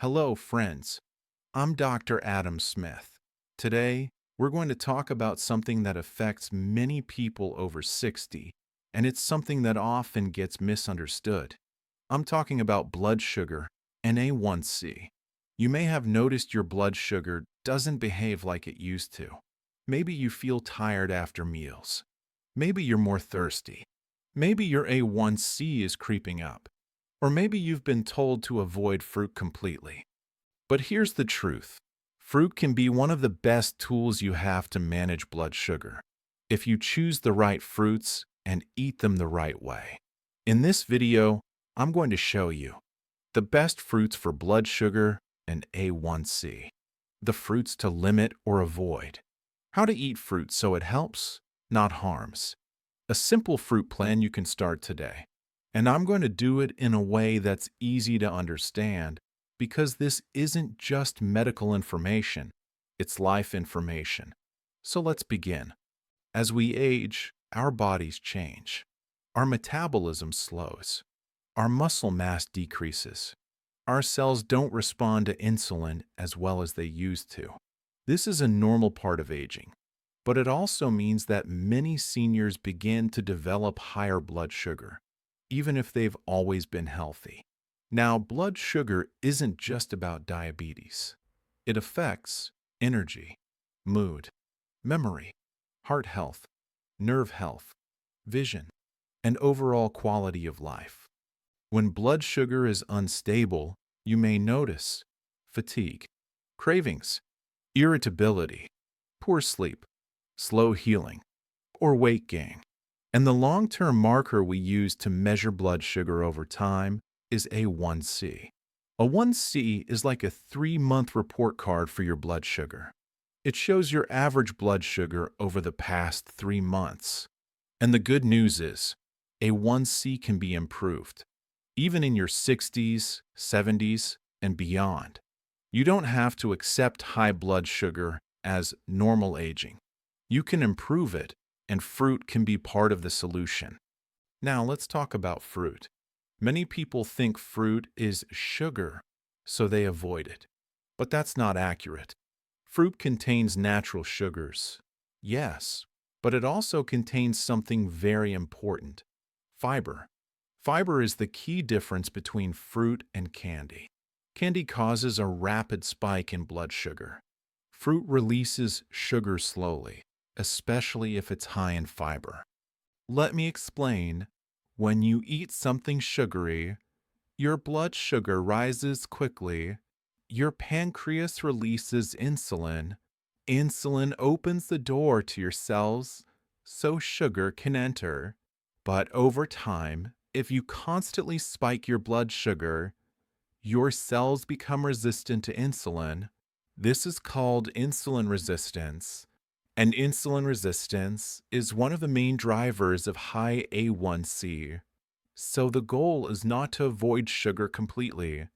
Hello, friends. I'm Dr. Adam Smith. Today, we're going to talk about something that affects many people over 60, and it's something that often gets misunderstood. I'm talking about blood sugar and A1C. You may have noticed your blood sugar doesn't behave like it used to. Maybe you feel tired after meals. Maybe you're more thirsty. Maybe your A1C is creeping up. Or maybe you've been told to avoid fruit completely. But here's the truth. Fruit can be one of the best tools you have to manage blood sugar, if you choose the right fruits and eat them the right way. In this video, I'm going to show you the best fruits for blood sugar and A1C, the fruits to limit or avoid, how to eat fruit so it helps, not harms, a simple fruit plan you can start today. And I'm going to do it in a way that's easy to understand because this isn't just medical information, it's life information. So let's begin. As we age, our bodies change. Our metabolism slows. Our muscle mass decreases. Our cells don't respond to insulin as well as they used to. This is a normal part of aging, but it also means that many seniors begin to develop higher blood sugar even if they've always been healthy. Now, blood sugar isn't just about diabetes. It affects energy, mood, memory, heart health, nerve health, vision, and overall quality of life. When blood sugar is unstable, you may notice fatigue, cravings, irritability, poor sleep, slow healing, or weight gain. And the long-term marker we use to measure blood sugar over time is A1C. A1C is like a 3-month report card for your blood sugar. It shows your average blood sugar over the past 3 months. And the good news is, A1C can be improved, even in your 60s, 70s, and beyond. You don't have to accept high blood sugar as normal aging. You can improve it, and fruit can be part of the solution. Now let's talk about fruit. Many people think fruit is sugar, so they avoid it. But that's not accurate. Fruit contains natural sugars, yes, but it also contains something very important: fiber. Fiber is the key difference between fruit and candy. Candy causes a rapid spike in blood sugar. Fruit releases sugar slowly, especially if it's high in fiber. Let me explain. When you eat something sugary, your blood sugar rises quickly, your pancreas releases insulin, insulin opens the door to your cells so sugar can enter. But over time, if you constantly spike your blood sugar, your cells become resistant to insulin. This is called insulin resistance. And insulin resistance is one of the main drivers of high A1C. So the goal is not to avoid sugar completely.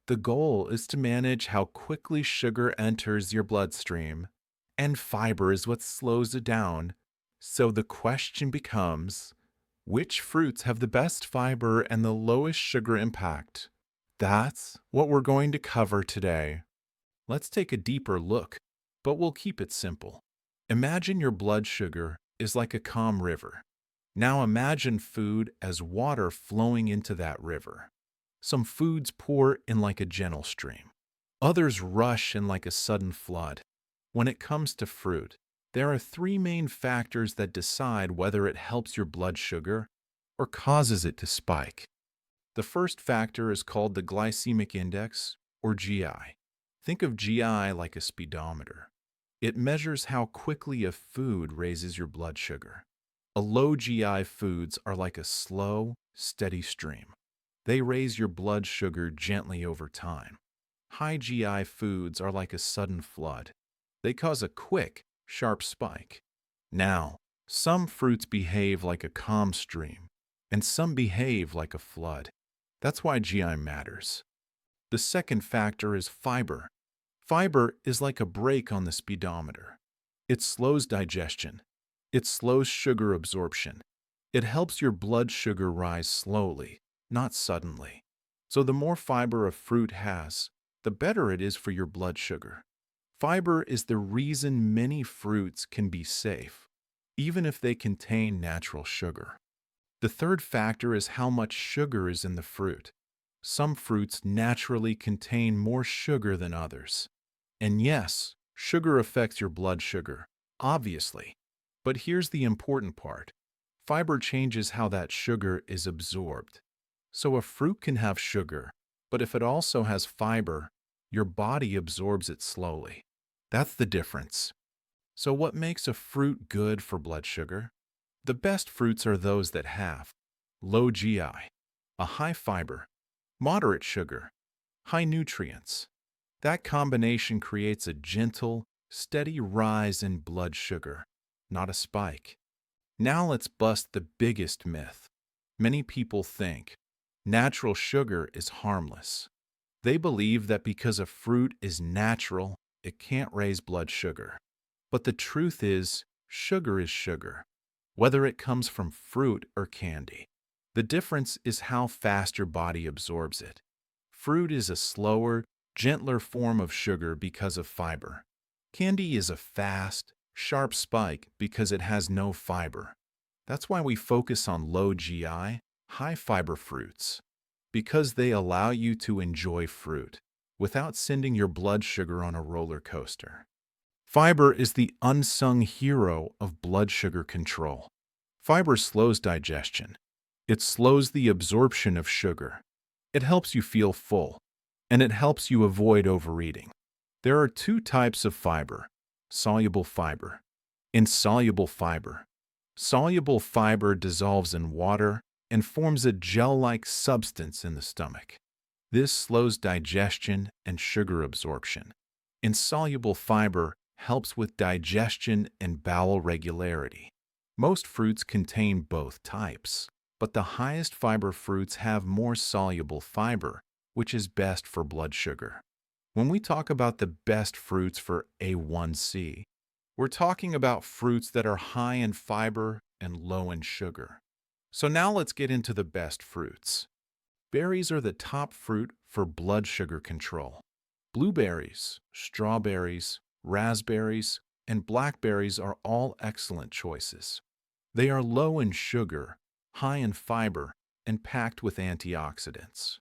The goal is to manage how quickly sugar enters your bloodstream. And fiber is what slows it down. So the question becomes, which fruits have the best fiber and the lowest sugar impact? That's what we're going to cover today. Let's take a deeper look, but we'll keep it simple. Imagine your blood sugar is like a calm river. Now imagine food as water flowing into that river. Some foods pour in like a gentle stream. Others rush in like a sudden flood. When it comes to fruit, there are 3 main factors that decide whether it helps your blood sugar or causes it to spike. The first factor is called the glycemic index, or GI. Think of GI like a speedometer. It measures how quickly a food raises your blood sugar. A low GI foods are like a slow, steady stream. They raise your blood sugar gently over time. High GI foods are like a sudden flood. They cause a quick, sharp spike. Now, some fruits behave like a calm stream, and some behave like a flood. That's why GI matters. The second factor is fiber. Fiber is like a brake on the speedometer. It slows digestion. It slows sugar absorption. It helps your blood sugar rise slowly, not suddenly. So the more fiber a fruit has, the better it is for your blood sugar. Fiber is the reason many fruits can be safe, even if they contain natural sugar. The third factor is how much sugar is in the fruit. Some fruits naturally contain more sugar than others. And yes, sugar affects your blood sugar, obviously. But here's the important part. Fiber changes how that sugar is absorbed. So a fruit can have sugar, but if it also has fiber, your body absorbs it slowly. That's the difference. So what makes a fruit good for blood sugar? The best fruits are those that have low GI, a high fiber, moderate sugar, high nutrients. That combination creates a gentle, steady rise in blood sugar, not a spike. Now let's bust the biggest myth. Many people think natural sugar is harmless. They believe that because a fruit is natural, it can't raise blood sugar. But the truth is, sugar is sugar, whether it comes from fruit or candy. The difference is how fast your body absorbs it. Fruit is a slower, gentler form of sugar because of fiber. Candy is a fast, sharp spike because it has no fiber. That's why we focus on low GI, high fiber fruits, because they allow you to enjoy fruit without sending your blood sugar on a roller coaster. Fiber is the unsung hero of blood sugar control. Fiber slows digestion. It slows the absorption of sugar. It helps you feel full, and it helps you avoid overeating. There are two types of fiber: soluble fiber, insoluble fiber. Soluble fiber dissolves in water and forms a gel-like substance in the stomach. This slows digestion and sugar absorption. Insoluble fiber helps with digestion and bowel regularity. Most fruits contain both types, but the highest fiber fruits have more soluble fiber, which is best for blood sugar. When we talk about the best fruits for A1C, we're talking about fruits that are high in fiber and low in sugar. So now let's get into the best fruits. Berries are the top fruit for blood sugar control. Blueberries, strawberries, raspberries, and blackberries are all excellent choices. They are low in sugar, high in fiber, and packed with antioxidants.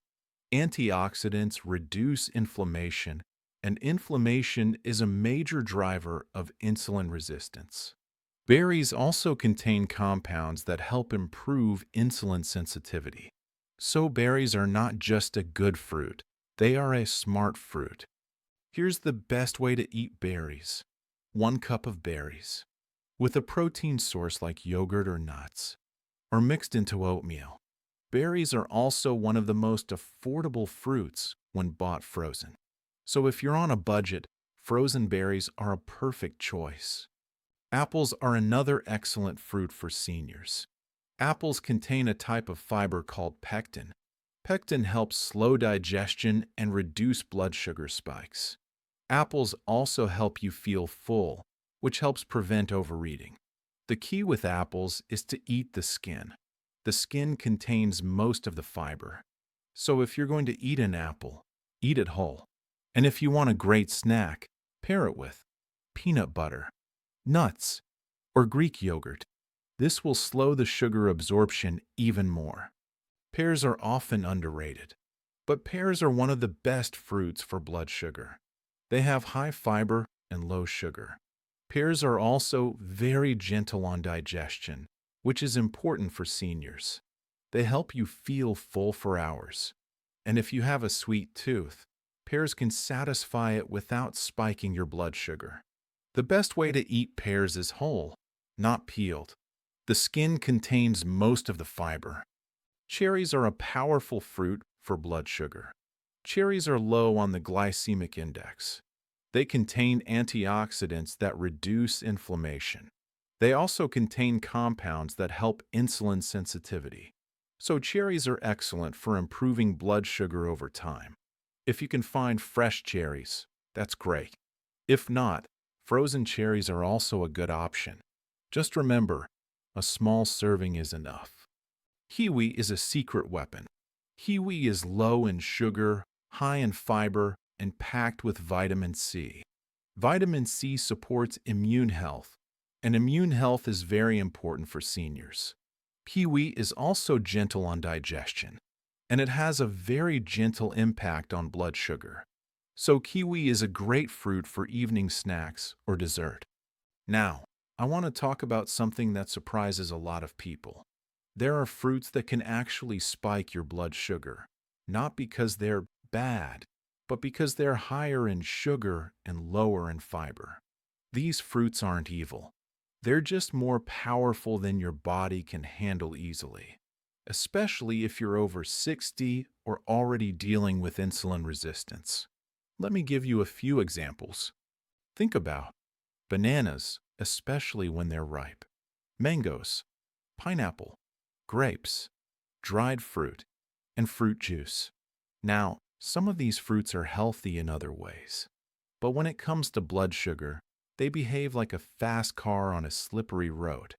Antioxidants reduce inflammation, and inflammation is a major driver of insulin resistance. Berries also contain compounds that help improve insulin sensitivity. So berries are not just a good fruit, they are a smart fruit. Here's the best way to eat berries. 1 cup of berries, with a protein source like yogurt or nuts, or mixed into oatmeal. Berries are also one of the most affordable fruits when bought frozen. So if you're on a budget, frozen berries are a perfect choice. Apples are another excellent fruit for seniors. Apples contain a type of fiber called pectin. Pectin helps slow digestion and reduce blood sugar spikes. Apples also help you feel full, which helps prevent overeating. The key with apples is to eat the skin. The skin contains most of the fiber. So if you're going to eat an apple, eat it whole. And if you want a great snack, pair it with peanut butter, nuts, or Greek yogurt. This will slow the sugar absorption even more. Pears are often underrated, but pears are one of the best fruits for blood sugar. They have high fiber and low sugar. Pears are also very gentle on digestion, which is important for seniors. They help you feel full for hours. And if you have a sweet tooth, pears can satisfy it without spiking your blood sugar. The best way to eat pears is whole, not peeled. The skin contains most of the fiber. Cherries are a powerful fruit for blood sugar. Cherries are low on the glycemic index. They contain antioxidants that reduce inflammation. They also contain compounds that help insulin sensitivity. So cherries are excellent for improving blood sugar over time. If you can find fresh cherries, that's great. If not, frozen cherries are also a good option. Just remember, a small serving is enough. Kiwi is a secret weapon. Kiwi is low in sugar, high in fiber, and packed with vitamin C. Vitamin C supports immune health, and immune health is very important for seniors. Kiwi is also gentle on digestion, and it has a very gentle impact on blood sugar. So kiwi is a great fruit for evening snacks or dessert. Now, I want to talk about something that surprises a lot of people. There are fruits that can actually spike your blood sugar, not because they're bad, but because they're higher in sugar and lower in fiber. These fruits aren't evil. They're just more powerful than your body can handle easily, especially if you're over 60 or already dealing with insulin resistance. Let me give you a few examples. Think about bananas, especially when they're ripe, mangoes, pineapple, grapes, dried fruit, and fruit juice. Now, some of these fruits are healthy in other ways, but when it comes to blood sugar, they behave like a fast car on a slippery road.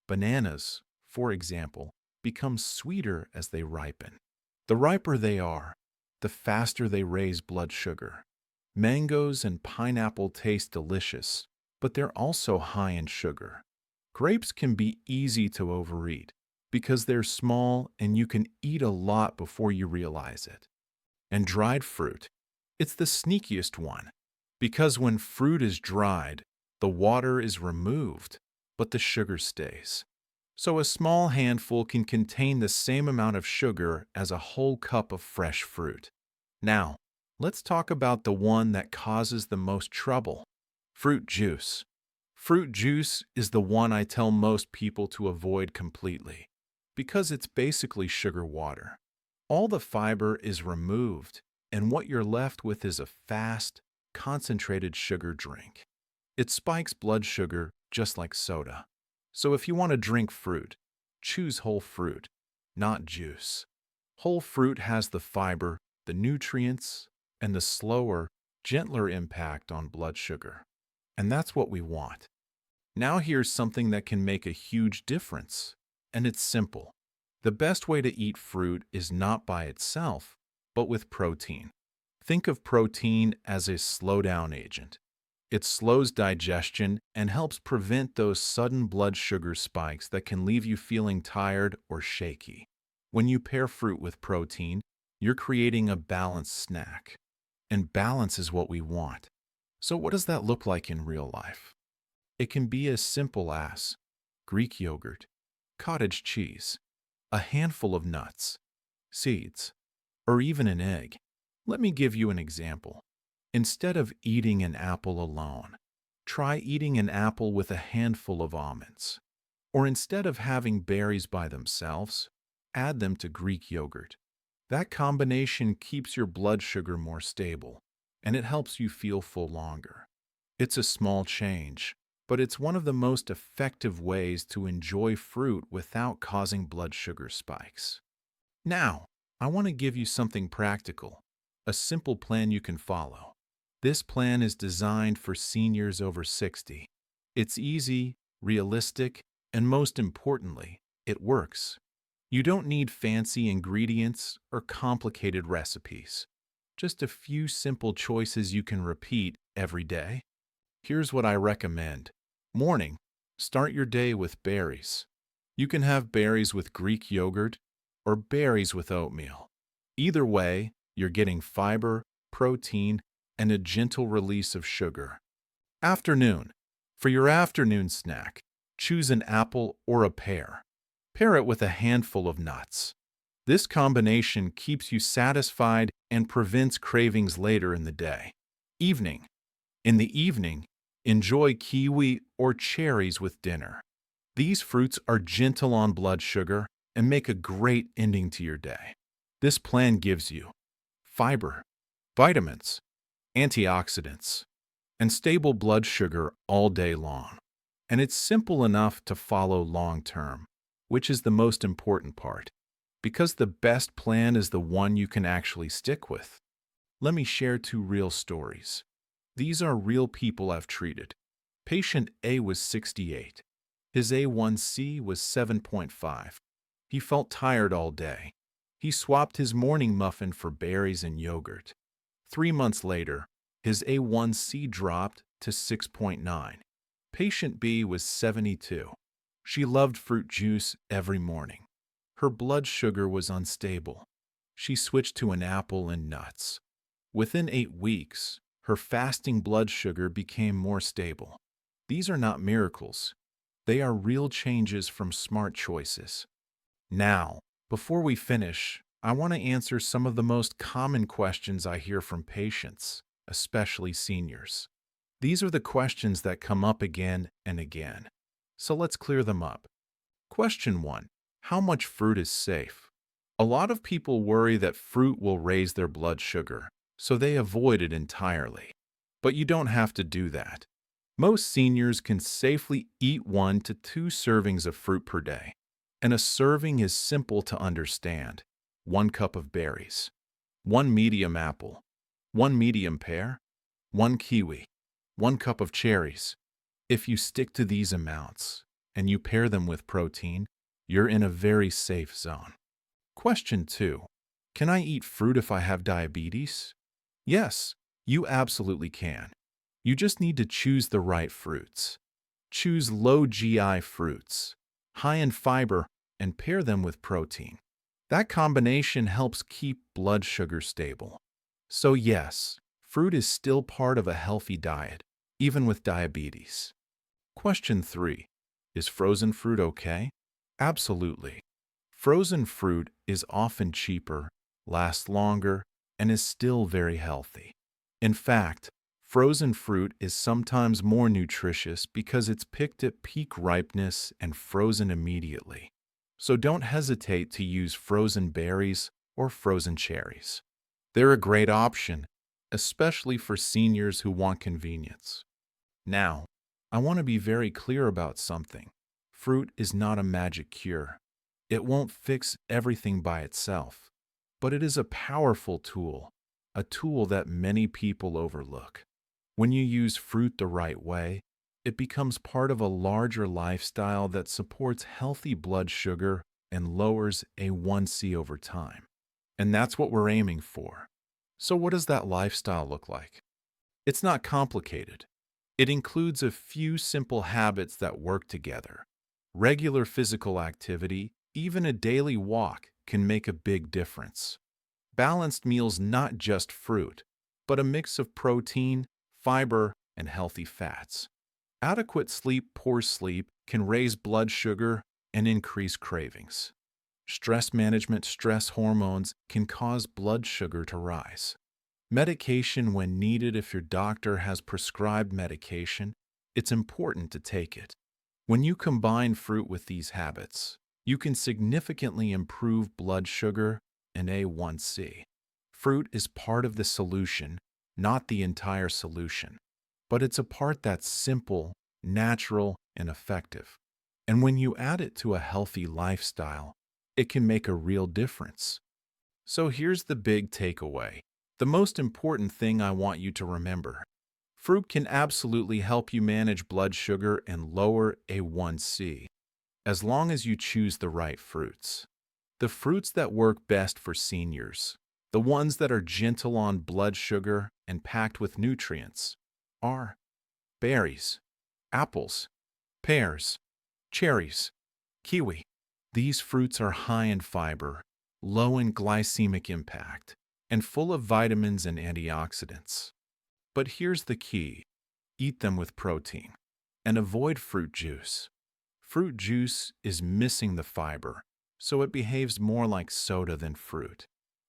Bananas, for example, become sweeter as they ripen. The riper they are, the faster they raise blood sugar. Mangoes and pineapple taste delicious, but they're also high in sugar. Grapes can be easy to overeat because they're small and you can eat a lot before you realize it. And dried fruit, it's the sneakiest one because when fruit is dried, the water is removed, but the sugar stays. So a small handful can contain the same amount of sugar as a whole cup of fresh fruit. Now, let's talk about the one that causes the most trouble: fruit juice. Fruit juice is the one I tell most people to avoid completely because it's basically sugar water. All the fiber is removed, and what you're left with is a fast, concentrated sugar drink. It spikes blood sugar just like soda. So if you want to drink fruit, choose whole fruit, not juice. Whole fruit has the fiber, the nutrients, and the slower, gentler impact on blood sugar. And that's what we want. Now here's something that can make a huge difference, and it's simple. The best way to eat fruit is not by itself, but with protein. Think of protein as a slowdown agent. It slows digestion and helps prevent those sudden blood sugar spikes that can leave you feeling tired or shaky. When you pair fruit with protein, you're creating a balanced snack. And balance is what we want. So what does that look like in real life? It can be as simple as Greek yogurt, cottage cheese, a handful of nuts, seeds, or even an egg. Let me give you an example. Instead of eating an apple alone, try eating an apple with a handful of almonds. Or instead of having berries by themselves, add them to Greek yogurt. That combination keeps your blood sugar more stable, and it helps you feel full longer. It's a small change, but it's one of the most effective ways to enjoy fruit without causing blood sugar spikes. Now, I want to give you something practical, a simple plan you can follow. This plan is designed for seniors over 60. It's easy, realistic, and most importantly, it works. You don't need fancy ingredients or complicated recipes. Just a few simple choices you can repeat every day. Here's what I recommend. Morning, start your day with berries. You can have berries with Greek yogurt or berries with oatmeal. Either way, you're getting fiber, protein, and a gentle release of sugar. Afternoon. For your afternoon snack, choose an apple or a pear. Pair it with a handful of nuts. This combination keeps you satisfied and prevents cravings later in the day. Evening. In the evening, enjoy kiwi or cherries with dinner. These fruits are gentle on blood sugar and make a great ending to your day. This plan gives you fiber, vitamins, antioxidants, and stable blood sugar all day long. And it's simple enough to follow long term, which is the most important part, because the best plan is the one you can actually stick with. Let me share two real stories. These are real people I've treated. Patient A was 68. His A1C was 7.5. He felt tired all day. He swapped his morning muffin for berries and yogurt. 3 months later, his A1C dropped to 6.9. Patient B was 72. She loved fruit juice every morning. Her blood sugar was unstable. She switched to an apple and nuts. Within 8 weeks, her fasting blood sugar became more stable. These are not miracles. They are real changes from smart choices. Now, before we finish, I want to answer some of the most common questions I hear from patients, especially seniors. These are the questions that come up again and again. So let's clear them up. Question 1. How much fruit is safe? A lot of people worry that fruit will raise their blood sugar, so they avoid it entirely. But you don't have to do that. Most seniors can safely eat 1 to 2 servings of fruit per day. And a serving is simple to understand. 1 cup of berries, 1 medium apple, 1 medium pear, 1 kiwi, 1 cup of cherries. If you stick to these amounts and you pair them with protein, you're in a very safe zone. Question 2. Can I eat fruit if I have diabetes? Yes, you absolutely can. You just need to choose the right fruits. Choose low GI fruits, high in fiber, and pair them with protein. That combination helps keep blood sugar stable. So yes, fruit is still part of a healthy diet, even with diabetes. Question 3. Is frozen fruit okay? Absolutely. Frozen fruit is often cheaper, lasts longer, and is still very healthy. In fact, frozen fruit is sometimes more nutritious because it's picked at peak ripeness and frozen immediately. So don't hesitate to use frozen berries or frozen cherries. They're a great option, especially for seniors who want convenience. Now, I want to be very clear about something. Fruit is not a magic cure. It won't fix everything by itself, but it is a powerful tool, a tool that many people overlook. When you use fruit the right way, it becomes part of a larger lifestyle that supports healthy blood sugar and lowers A1C over time. And that's what we're aiming for. So what does that lifestyle look like? It's not complicated. It includes a few simple habits that work together. Regular physical activity, even a daily walk, can make a big difference. Balanced meals, not just fruit, but a mix of protein, fiber, and healthy fats. Adequate sleep, poor sleep, can raise blood sugar and increase cravings. Stress management, stress hormones can cause blood sugar to rise. Medication when needed. If your doctor has prescribed medication, it's important to take it. When you combine fruit with these habits, you can significantly improve blood sugar and A1C. Fruit is part of the solution, not the entire solution, but it's a part that's simple, natural, and effective. And when you add it to a healthy lifestyle, it can make a real difference. So here's the big takeaway. The most important thing I want you to remember. Fruit can absolutely help you manage blood sugar and lower A1C, as long as you choose the right fruits. The fruits that work best for seniors, the ones that are gentle on blood sugar and packed with nutrients, are berries, apples, pears, cherries, kiwi. These fruits are high in fiber, low in glycemic impact, and full of vitamins and antioxidants. But here's the key. Eat them with protein. And avoid fruit juice. Fruit juice is missing the fiber, so it behaves more like soda than fruit.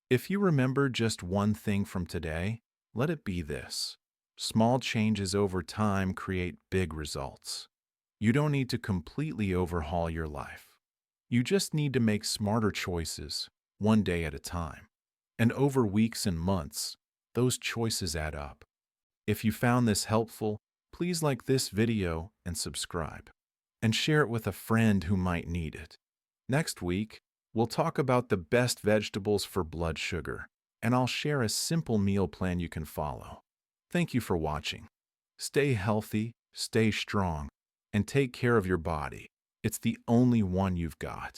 If you remember just one thing from today, let it be this. Small changes over time create big results. You don't need to completely overhaul your life. You just need to make smarter choices, one day at a time. And over weeks and months, those choices add up. If you found this helpful, please like this video and subscribe. And share it with a friend who might need it. Next week, we'll talk about the best vegetables for blood sugar, and I'll share a simple meal plan you can follow. Thank you for watching. Stay healthy, stay strong, and take care of your body. It's the only one you've got.